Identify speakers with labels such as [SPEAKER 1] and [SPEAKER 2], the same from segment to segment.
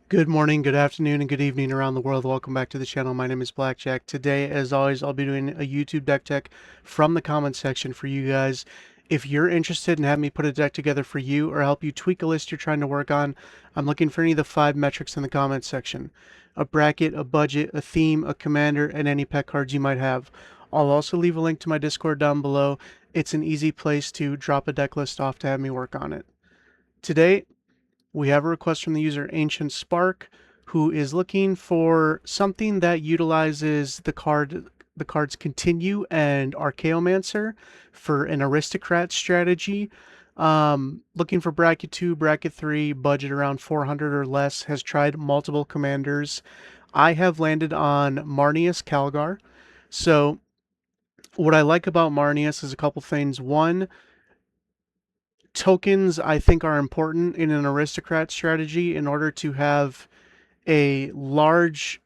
[SPEAKER 1] Good morning, good afternoon, and good evening around the world. Welcome back to the channel. My name is Blackjack. Today, as always, I'll be doing a YouTube deck tech from the comments section for you guys. If you're interested in having me put a deck together for you or help you tweak a list you're trying to work on, I'm looking for any of the 5 metrics in the comments section. A bracket, a budget, a theme, a commander, and any pet cards you might have. I'll also leave a link to my Discord down below. It's an easy place to drop a deck list off to have me work on it. Today, we have a request from the user Ancient Spark, who is looking for something that utilizes the cards Continue and Archaeomancer for an Aristocrat strategy. Looking for bracket 2, bracket 3, budget around 400 or less, has tried multiple commanders. I have landed on Marneus Calgar. So what I like about Marneus is a couple things. One, tokens I think are important in an aristocrat strategy in order to have a large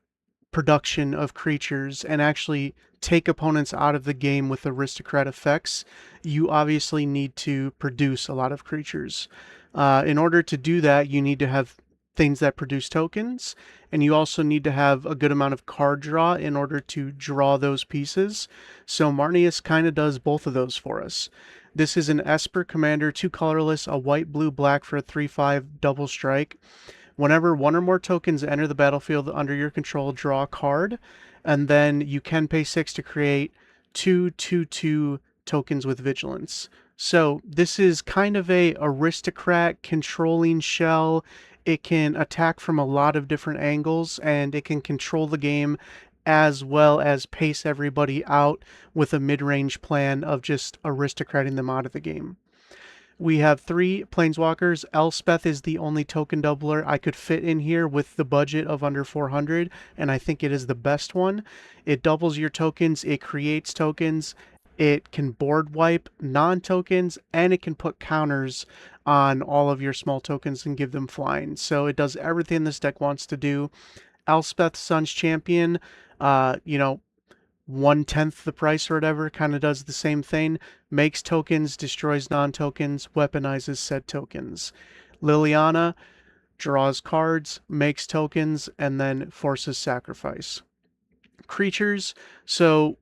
[SPEAKER 1] production of creatures and actually take opponents out of the game with aristocrat effects. You obviously need to produce a lot of creatures. In order to do that, you need to have things that produce tokens, and you also need to have a good amount of card draw in order to draw those pieces. So Marneus kind of does both of those for us. This is an Esper Commander, 2 colorless, a white, blue, black for a 3/5 double strike. Whenever one or more tokens enter the battlefield under your control, draw a card, and then you can pay 6 to create 2/2/2 tokens with Vigilance. So this is kind of a aristocrat controlling shell. It can attack from a lot of different angles, and it can control the game as well as pace everybody out with a mid-range plan of just aristocrating them out of the game. We have 3 planeswalkers. Elspeth is the only token doubler I could fit in here with the budget of under 400, and I think it is the best one. It doubles your tokens, it creates tokens, it can board wipe non-tokens, and it can put counters on all of your small tokens and give them flying. So it does everything this deck wants to do. Elspeth Sun's Champion, you know, 1/10 the price or whatever, kind of does the same thing. Makes tokens, destroys non-tokens, weaponizes said tokens. Liliana draws cards, makes tokens, and then forces sacrifice. Creatures, so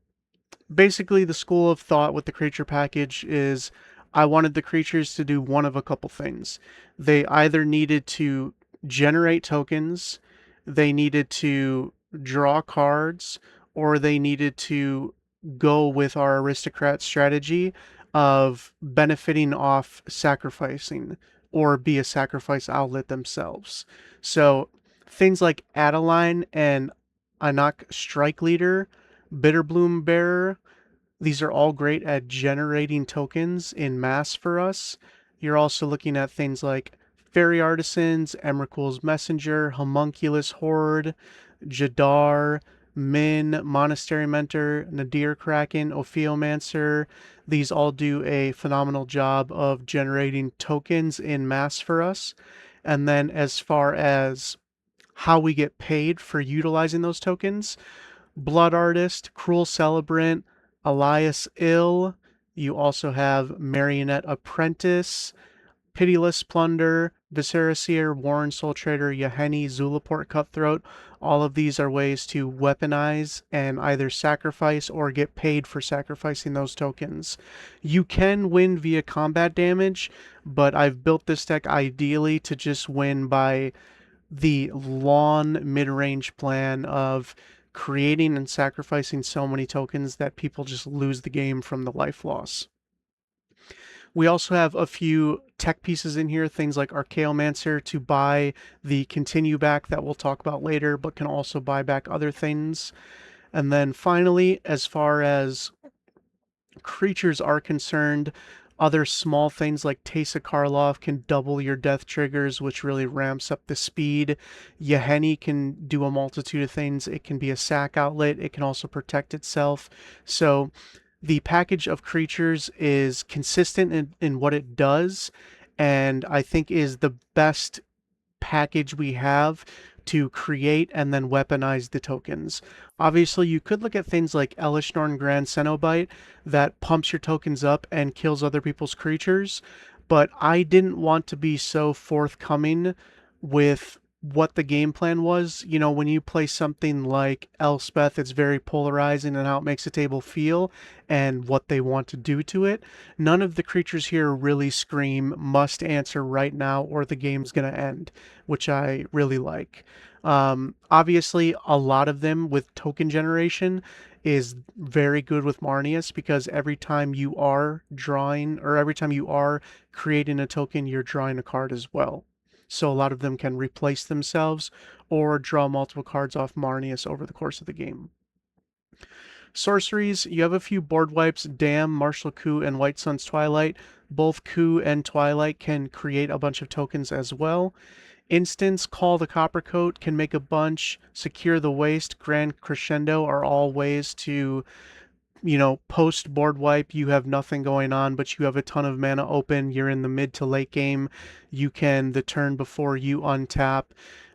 [SPEAKER 1] basically the school of thought with the creature package is I wanted the creatures to do one of a couple things. They either needed to generate tokens, they needed to draw cards, or they needed to go with our aristocrat strategy of benefiting off sacrificing or be a sacrifice outlet themselves. So things like Adeline and Anak Strike Leader, Bitterbloom Bearer, these are all great at generating tokens in mass for us. You're also looking at things like Fairy Artisans, Emrakul's Messenger, Homunculus Horde, Jadar, Min, Monastery Mentor, Nadir Kraken, Ophiomancer. These all do a phenomenal job of generating tokens in mass for us. And then as far as how we get paid for utilizing those tokens, Blood Artist, Cruel Celebrant, Elias Ill. You also have Marionette Apprentice, Pitiless Plunder, Viscera Seer, Warren Soul Trader, Yaheni, Zulaport Cutthroat. All of these are ways to weaponize and either sacrifice or get paid for sacrificing those tokens. You can win via combat damage, but I've built this deck ideally to just win by the long mid-range plan of creating and sacrificing so many tokens that people just lose the game from the life loss. We also have a few tech pieces in here, things like Archaeomancer to buy the continue back that we'll talk about later, but can also buy back other things. And then finally, as far as creatures are concerned, other small things like Teysa Karlov can double your death triggers, which really ramps up the speed. Yaheni can do a multitude of things. It can be a sack outlet. It can also protect itself. So the package of creatures is consistent in what it does, and I think is the best package we have to create and then weaponize the tokens. Obviously, you could look at things like Elishnorn Grand Cenobite that pumps your tokens up and kills other people's creatures, but I didn't want to be so forthcoming with what the game plan was. You know, when you play something like Elspeth, it's very polarizing in how it makes the table feel and what they want to do to it. None of the creatures here really scream must answer right now or the game's going to end, which I really like. Obviously, a lot of them with token generation is very good with Marneus because every time you are drawing or every time you are creating a token, you're drawing a card as well. So a lot of them can replace themselves or draw multiple cards off Marneus over the course of the game. Sorceries, you have a few board wipes, Dam, Martial Coup, and White Sun's Twilight. Both Coup and Twilight can create a bunch of tokens as well. Instance, Call the Coppercoat can make a bunch. Secure the Waste, Grand Crescendo are all ways to, you know, post board wipe, you have nothing going on, but you have a ton of mana open. You're in the mid to late game. You can, the turn before you untap,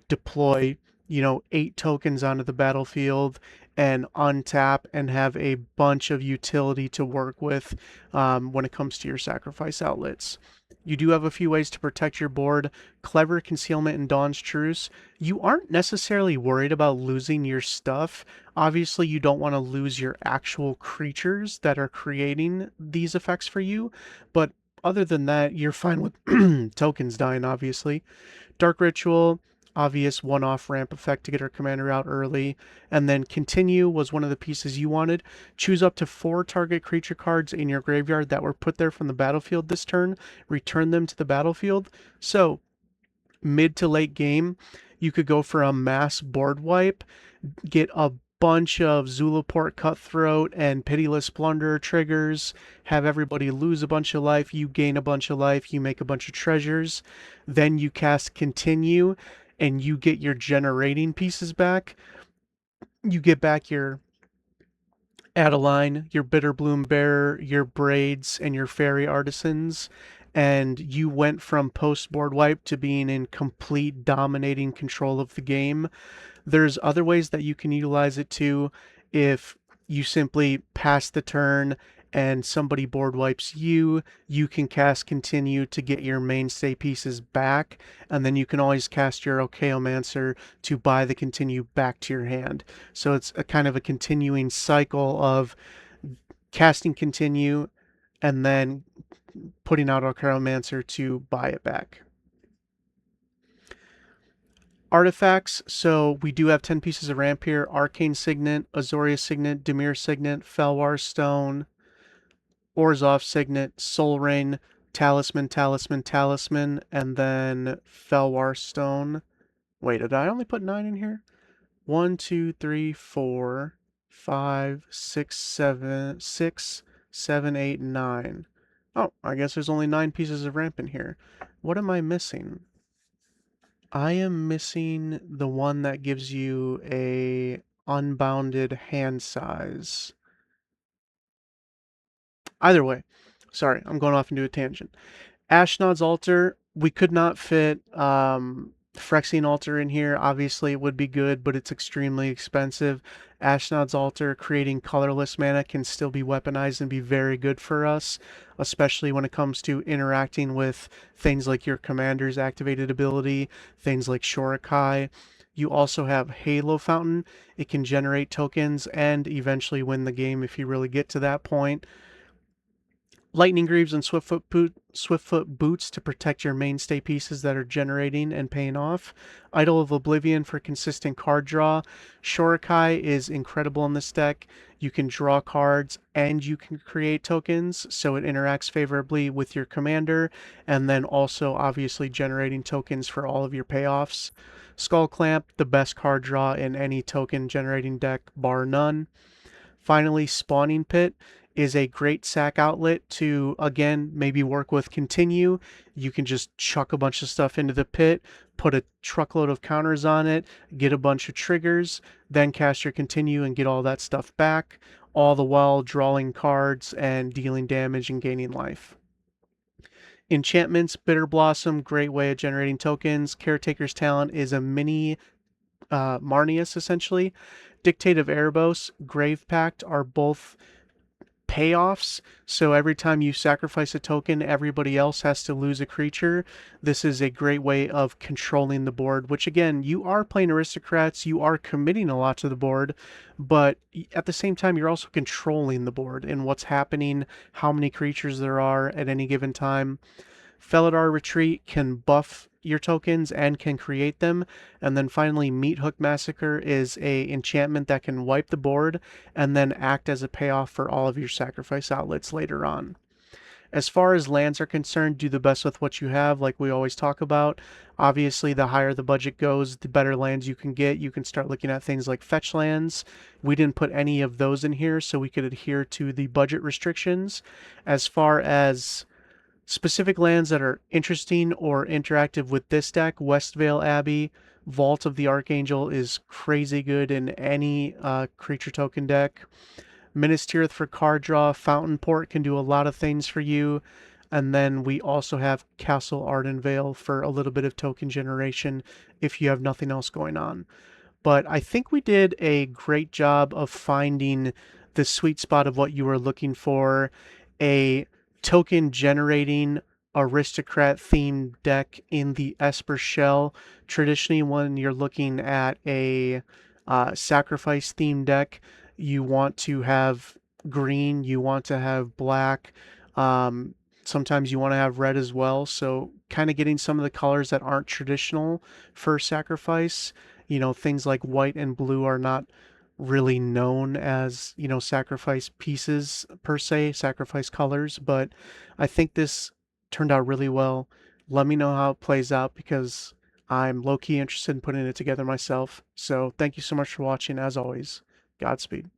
[SPEAKER 1] deploy, you know, 8 tokens onto the battlefield and untap and have a bunch of utility to work with when it comes to your sacrifice outlets. You do have a few ways to protect your board. Clever Concealment and Dawn's Truce. You aren't necessarily worried about losing your stuff. Obviously, you don't want to lose your actual creatures that are creating these effects for you, but other than that, you're fine with tokens dying, obviously. Dark Ritual, obvious one-off ramp effect to get our commander out early. And then Continue was one of the pieces you wanted. Choose up to 4 target creature cards in your graveyard that were put there from the battlefield this turn. Return them to the battlefield. So, mid to late game, you could go for a mass board wipe, get a bunch of Zulaport Cutthroat and Pitiless Plunderer triggers, have everybody lose a bunch of life, you gain a bunch of life, you make a bunch of treasures, then you cast Continue, and you get your generating pieces back. You get back your Adeline, your Bitterbloom Bearer, your Braids, and your Fairy Artisans, and you went from post-board wipe to being in complete dominating control of the game. There's other ways that you can utilize it too. If you simply pass the turn and somebody board wipes you, you can cast Continue to get your mainstay pieces back, and then you can always cast your Ochaomancer to buy the Continue back to your hand. So it's a kind of a continuing cycle of casting Continue and then putting out Ochaomancer to buy it back. Artifacts, so we do have 10 pieces of ramp here. Arcane Signet, Azorius Signet, Dimir Signet, Felwar Stone, Orzhov Signet, Soul Ring, Talisman, Talisman, Talisman, and then Felwar Stone. Wait, did I only put 9 in here? 1, 2, 3, 4, 5, 6, 7, 6, 7, 8, 9. Oh, I guess there's only 9 pieces of ramp in here. What am I missing? I am missing the one that gives you a unbounded hand size. Either way, sorry, I'm going off into a tangent. Ashnod's Altar, we could not fit Phyrexian Altar in here. Obviously, it would be good, but it's extremely expensive. Ashnod's Altar, creating colorless mana, can still be weaponized and be very good for us, especially when it comes to interacting with things like your commander's activated ability, things like Shorikai. You also have Halo Fountain. It can generate tokens and eventually win the game if you really get to that point. Lightning Greaves and Swiftfoot Boots to protect your mainstay pieces that are generating and paying off. Idol of Oblivion for consistent card draw. Shorikai is incredible in this deck. You can draw cards and you can create tokens, so it interacts favorably with your commander, and then also obviously generating tokens for all of your payoffs. Skull Clamp, the best card draw in any token generating deck, bar none. Finally, Spawning Pit is a great sack outlet to, again, maybe work with Continue. You can just chuck a bunch of stuff into the pit, put a truckload of counters on it, get a bunch of triggers, then cast your Continue and get all that stuff back, all the while drawing cards and dealing damage and gaining life. Enchantments, Bitter Blossom, great way of generating tokens. Caretaker's Talent is a mini Marneus, essentially. Dictate of Erebos, Grave Pact are both payoffs. So every time you sacrifice a token, everybody else has to lose a creature. This is a great way of controlling the board, which again, you are playing Aristocrats, you are committing a lot to the board, but at the same time, you're also controlling the board and what's happening, how many creatures there are at any given time. Felidar Retreat can buff your tokens and can create them. And then finally, Meat Hook Massacre is a enchantment that can wipe the board and then act as a payoff for all of your sacrifice outlets later on. As far as lands are concerned, do the best with what you have, like we always talk about. Obviously, the higher the budget goes, the better lands you can get. You can start looking at things like fetch lands. We didn't put any of those in here, so we could adhere to the budget restrictions. As far as specific lands that are interesting or interactive with this deck, Westvale Abbey, Vault of the Archangel is crazy good in any creature token deck. Minas Tirith for card draw, Fountain Port can do a lot of things for you. And then we also have Castle Ardenvale for a little bit of token generation if you have nothing else going on. But I think we did a great job of finding the sweet spot of what you were looking for. A token generating aristocrat themed deck in the Esper shell. Traditionally, when you're looking at a sacrifice themed deck, you want to have green, you want to have black. Sometimes you want to have red as well. So, kind of getting some of the colors that aren't traditional for sacrifice. Things like white and blue are not really known as, sacrifice pieces per se, sacrifice colors, but I think this turned out really well. Let me know how it plays out because I'm low-key interested in putting it together myself. So thank you so much for watching. As always, Godspeed.